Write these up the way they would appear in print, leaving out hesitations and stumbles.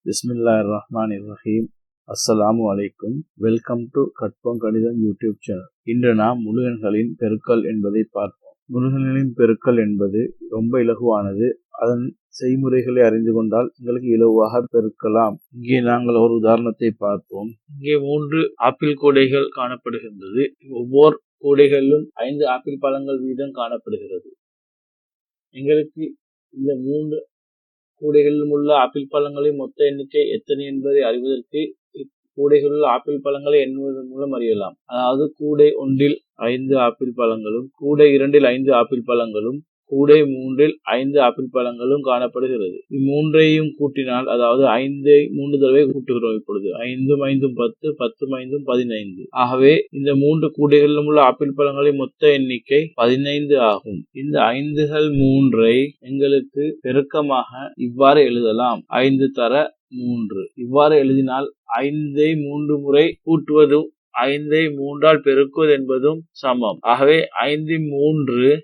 Bismillahirrahmanirrahim. Assalamu alaikum. Welcome to Katpoom kanitham YouTube channel. இன்று நாம் முழு எண்களின் பெருக்கல் என்பதை பார்ப்போம். முழு எண்களின் பெருக்கல் என்பது ரொம்ப இலகுவானது. அதன் செய்முறைகளை அறிந்து கொண்டால் உங்களுக்கு இலகுவாக பெருக்கலாம். இங்கே நாங்கள் ஒரு உதாரணத்தை பார்ப்போம். இங்கே 3 ஆப்பிள் கூடைகள் காணப்படுகின்றது. ஒவ்வொரு கூடைகளிலும் 5 ஆப்பிள் பழங்கள் வீதம் காணப்படுகிறது. எங்களுக்கு இந்த 3 கூடைகளிலும் உள்ள ஆப்பிள் பழங்களின் மொத்த எண்ணிக்கை எத்தனை என்பதை அறிவதற்கு கூடைகளில் ஆப்பிள் பழங்களை எண்ணுவதன் மூலம் அறியலாம். அதாவது கூடை 1இல் 5 ஆப்பிள் பழங்களும், கூடை 2இல் 5 ஆப்பிள் பழங்களும், கூடை 3இல் 5 ஆப்பிள் பழங்களும் காணப்படுகிறது. இம்மூன்றையும் கூட்டினால், அதாவது 5ஐ 3 தடவை கூட்டுகிறோம். இப்பொழுது 5 5 10, 10 5 15. ஆகவே இந்த 3 கூடைகளிலும் உள்ள ஆப்பிள் பழங்களின் மொத்த எண்ணிக்கை 15 ஆகும். இந்த 5கள் 3ஐ எங்களுக்கு பெருக்கமாக இவ்வாறு எழுதலாம். 5 தர 3. இவ்வாறு எழுதினால் 5ஐ 3 முறை கூட்டுவதும் 5ஐ 3ஆல் பெருக்குவது என்பதும் சமம். ஆகவே 5 3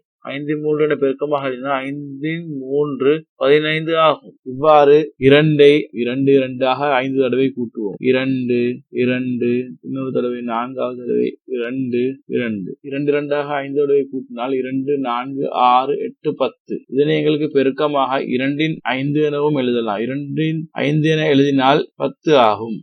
என பெருக்கமாக எழுதினால் 5 3 15 ஆகும். இவ்வாறு 2ஐ 2 2ஆக 5 தடவை கூட்டுவோம். 2 2 இன்னொரு தடவை 4வது தடவை 2 2 2 2ஆக 5 தடவை கூட்டினால் 2 4 6 8 10. இதனை எங்களுக்கு பெருக்கமாக 2இன் 5 எனவும் எழுதலாம். 2இன் 5 என எழுதினால் 10 ஆகும்.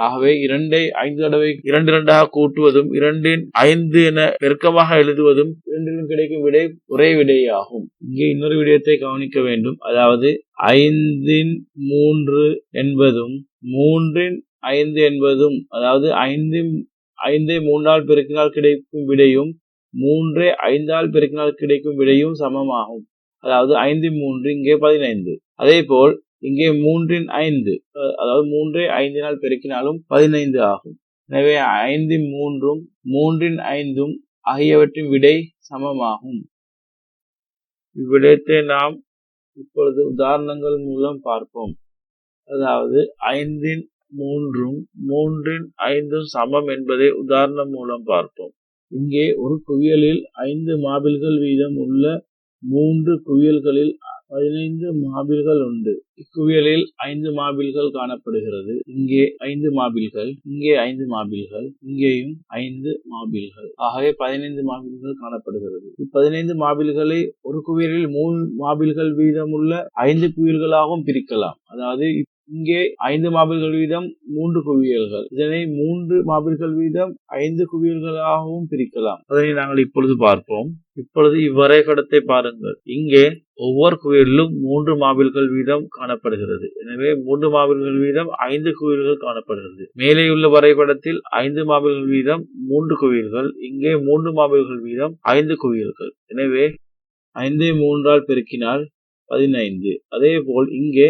ஆகவே 2ஐ 5 தடவை 2 2ஆக கூட்டுவதும் 2இன் 5 என பெருக்கமாக எழுதுவதும் இரண்டிலும் கிடைக்கும் விடை ஒரே விடையாகும். இங்கே இன்னொரு விடயத்தை கவனிக்க வேண்டும். அதாவது 5இன் 3 என்பதும் 3இன் 5 என்பதும், அதாவது 5ஐ 3ஆல் பெருக்கினால் கிடைக்கும் விடையும் 3ஐ 5ஆல் பெருக்கினால் கிடைக்கும் விடையும் சமமாகும். அதாவது 5இன் 3 இங்கே 15. அதே போல் இங்கே 3இன் 5, அதாவது 3ஐ 5ஆல் பெருக்கினாலும் 15 ஆகும். எனவே 5இன் 3ம் 3இன் 5ம் ஆகியவற்றின் விடை சமமாகும். இவ்விடயத்தை நாம் இப்பொழுது உதாரணங்கள் மூலம் பார்ப்போம். அதாவது 5இன் 3ம் 3இன் 5ம் சமம் என்பதை உதாரணம் மூலம் பார்ப்போம். இங்கே ஒரு குவியலில் 5 மாபிள்கள் வீதம் உள்ள 3 குவியல்களில் 15 மாபிள்கள் உண்டு. இக்குவியலில் 5 மாபிள்கள் காணப்படுகிறது. இங்கே 5 மாபிள்கள், இங்கே 5 மாபிள்கள், இங்கேயும் 5 மாபிள்கள். ஆகவே 15 மாபிள்கள் காணப்படுகிறது. 15 மாபிள்களை ஒரு குவியலில் 3 மாபிள்கள் வீதம் உள்ள 5 குவியல்களாகவும் பிரிக்கலாம். அதாவது இங்கே 5 மாபிள்கள் வீதம் 3 குவியல்கள். இதனை 3 மாபிள்கள் வீதம் 5 குவியல்களாகவும் பிரிக்கலாம். அதனை நாங்கள் இப்பொழுது பார்ப்போம். இப்பொழுது இவ்வரைபடத்தை பாருங்கள். இங்கே ஒவ்வொரு குவியலிலும் 3 மாபிள்கள் வீதம் காணப்படுகிறது. எனவே 3 மாபிள்கள் வீதம் 5 குவியல்கள் காணப்படுகிறது. மேலேயுள்ள வரைபடத்தில் 5 மாபிள்கள் வீதம் 3 குவியல்கள், இங்கே 3 மாபிள்கள் வீதம் 5 குவியல்கள். எனவே 5ஐ 3ஆல் பெருக்கினால் 15. அதே போல் இங்கே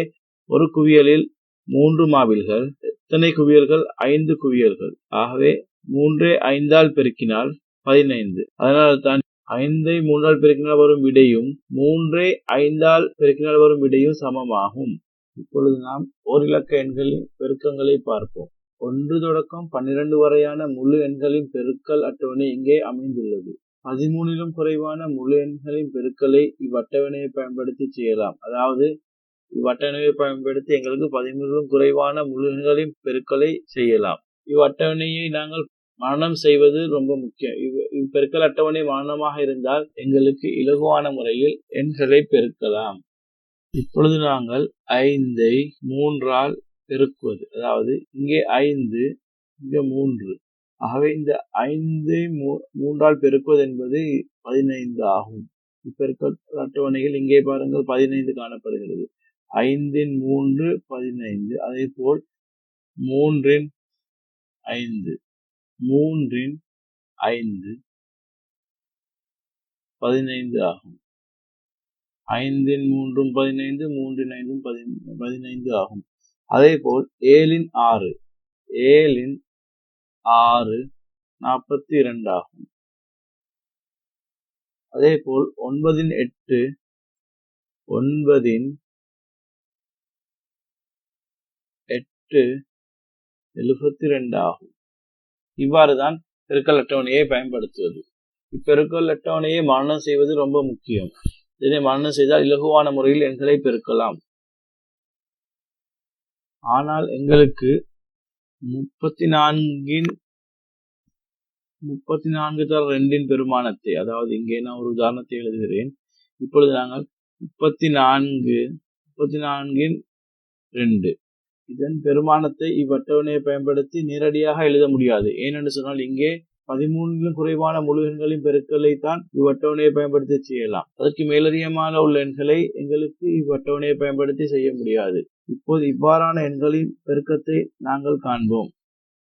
ஒரு குவியலில் 3 மாபிள்கள். எத்தனை குவியல்கள்? 5 குவியல்கள். ஆகவே 3ஐ 5ஆல் பெருக்கினால் 15. அதனால் தான் 5ஐ 3ஆல் பெருக்கினால் வரும் விடையும் 3ஐ 5ஆல் பெருக்கினால் வரும் விடையும் சமமாகும். இப்பொழுது நாம் ஓரிலக்க எண்களின் பெருக்கங்களை பார்ப்போம். 1 தொடக்கம் 12 வரையான முழு எண்களின் பெருக்கல் அட்டவணை இங்கே அமைந்துள்ளது. 13லும் குறைவான முழு எண்களின் பெருக்கலை இவ்வட்டவணையை பயன்படுத்தி செய்யலாம். அதாவது இவ்வட்டவணையை பயன்படுத்தி எங்களுக்கு 13லும் குறைவான முழு எண்களின் பெருக்கலை செய்யலாம். இவ்வட்டவணையை நாங்கள் மனனம் செய்வது ரொம்ப முக்கியம். பெருக்கல் அட்டவணை மனனமாக இருந்தால் எங்களுக்கு இலகுவான முறையில் எண்களை பெருக்கலாம். இப்பொழுது நாங்கள் 5ஐ 3ஆல் பெருக்குவது, அதாவது இங்கே 5, இங்கே 3. ஆகவே இந்த 5ஐ 3ஆல் பெருக்குவது என்பது 15 ஆகும். இப்பெருக்கல் அட்டவணையில் இங்கே பாருங்கள் 15 காணப்படுகிறது. 5இன் 3 15. அதே போல் 3இன் 5 3இன் 5 15 ஆகும். 5இன் 3ம் 15, 3இன் 5ம் 15 ஆகும். அதே போல் 7இன் 6 42 ஆகும். அதே போல் 9இன் 8 72 ஆகும். இவ்வாறுதான் பெருக்கல் அட்டவணையை பயன்படுத்துவது. இப்பெருக்கல் அட்டவணையை மனனம் செய்வது ரொம்ப முக்கியம். இதனை மனனம் செய்தால் இலகுவான முறையில் எண்களை பெருக்கலாம். ஆனால் எங்களுக்கு 34 தர 2 பெருமானத்தை, அதாவது இங்கே நான் ஒரு உதாரணத்தை எழுதுகிறேன். இப்பொழுது நாங்கள் 34 2 இதன் பெருமானத்தை இவ்வட்டவணையை பயன்படுத்தி நேரடியாக எழுத முடியாது. ஏனென்று சொன்னால் இங்கே 13 குறைவான முழு எண்களின் பெருக்கலை தான் இவ்வட்டவணையை பயன்படுத்தி செய்யலாம். அதற்கு மேலதிகமான உள்ள எண்களை எங்களுக்கு இவ்வட்டவணையை பயன்படுத்தி செய்ய முடியாது. இப்போது இவ்வாறான எண்களின் பெருக்கத்தை நாங்கள் காண்போம்.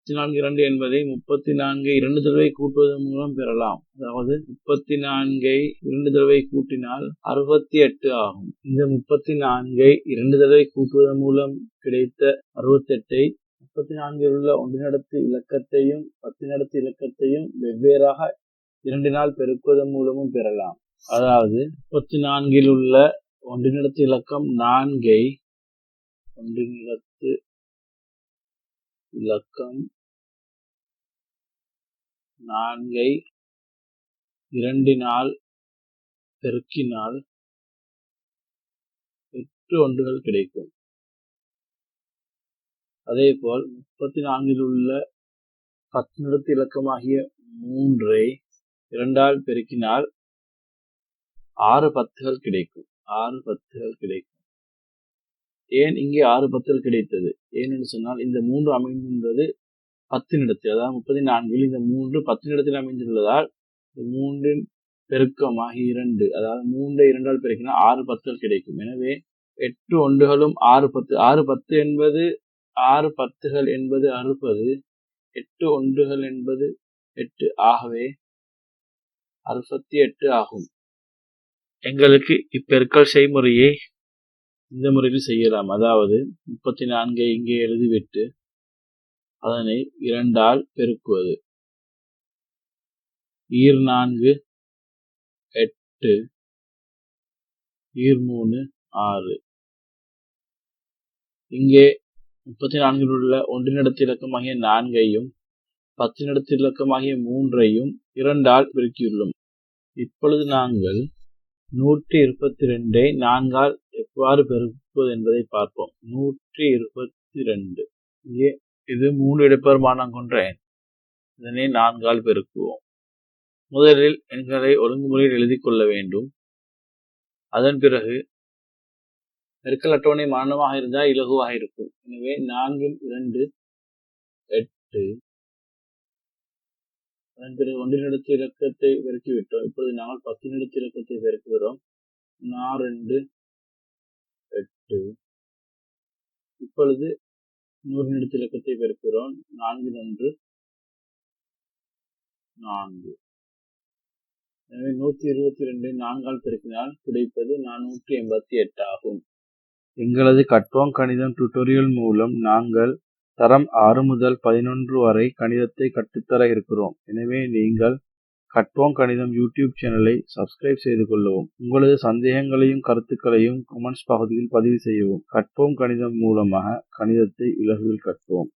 34 என்பதை 34 2 தடவை கூட்டுவதன் மூலம் பெறலாம். அதாவது 34 2 தடவை கூட்டினால் 68 ஆகும். இந்த 34 2 தடவை கூட்டுவதன் மூலம் கிடைத்த 68ஐ 34 உள்ள ஒன்றினடுத்து இலக்கத்தையும் 10 இலக்கத்தையும் வெவ்வேறாக 2 பெருக்குவதன் மூலமும் பெறலாம். அதாவது 34 உள்ள ஒன்றினடுத்து இலக்கம் 4ஐ ஒன்றினடுத்து இலக்கம் 4ஐ 2 பெருக்கினால் 8 ஒன்றுகள் கிடைக்கும். அதேபோல் 34 உள்ள 10 இலக்கமாகிய 3ஐ 2 பெருக்கினால் 6 10கள் கிடைக்கும். 6 10கள் கிடைக்கும். ஏன் இங்கே 6 10கள் கிடைத்தது? ஏனென்று சொன்னால் இந்த 3 அமைந்துள்ளது 10 இடத்தில், அதாவது 34 இந்த 3 10 இடத்தில் அமைந்துள்ளதால் இந்த 3 பெருக்கமாகி 2, அதாவது 3ஐ 2 பெருக்கினால் 6 10கள் கிடைக்கும். எனவே 8 ஒன்றுகளும் 6 10 6 10 என்பது 6 10கள் என்பது 60, 8 ஒன்றுகள் என்பது 8, ஆகவே 68 ஆகும். எங்களுக்கு இப்பெருக்கல் செய்முறையை இந்த முறையில் செய்யலாம். அதாவது 34ஐ இங்கே எழுதிவிட்டு அதனை 2 பெருக்குவது. 4 8 3 6. இங்கே 34 உள்ள ஒன்றினடுத்து இலக்கமாகிய 4ஐயும் 10 இலக்கமாகிய 3ஐயும் 2 பெருக்கியுள்ளோம். இப்பொழுது நாங்கள் 122ஐ 4 எவ்வாறு பெருக்குவது என்பதை பார்ப்போம். 122 இங்கே இது 3 இடப்பெருமானம் கொண்ட எண். இதனை 4 பெருக்குவோம். முதலில் எண்களை ஒழுங்குமுறையில் எழுதிக் கொள்ள வேண்டும். அதன் பிறகு பெருக்கல் அட்டவணை மானமாக இருந்தால் இலகுவாக இருக்கும். எனவே 4 2 8. அதன் பிறகு ஒன்றினடுத்து இலக்கத்தை பெருக்கிவிட்டோம். இப்பொழுது நாங்கள் 10 இலக்கத்தை பெருக்குகிறோம். 4 2 8. இப்பொழுது 100 இலக்கத்தை பெருக்குகிறோம். 4 1 4. எனவே 122ஐ 4 பெருக்கினால் கிடைப்பது 488 ஆகும். எங்களது கற்போம் கணிதம் டியூட்டோரியல் மூலம் நாங்கள் தரம் 6 முதல் 11 வரை கணிதத்தை கற்றுத்தர இருக்கிறோம். எனவே நீங்கள் கற்போம் கணிதம் யூடியூப் சேனலை சப்ஸ்கிரைப் செய்து கொள்ளவும். உங்களது சந்தேகங்களையும் கருத்துக்களையும் கமெண்ட்ஸ் பகுதியில் பதிவு செய்யவும். கற்போம் கணிதம் மூலமாக கணிதத்தை இலகுவில் கற்போம்.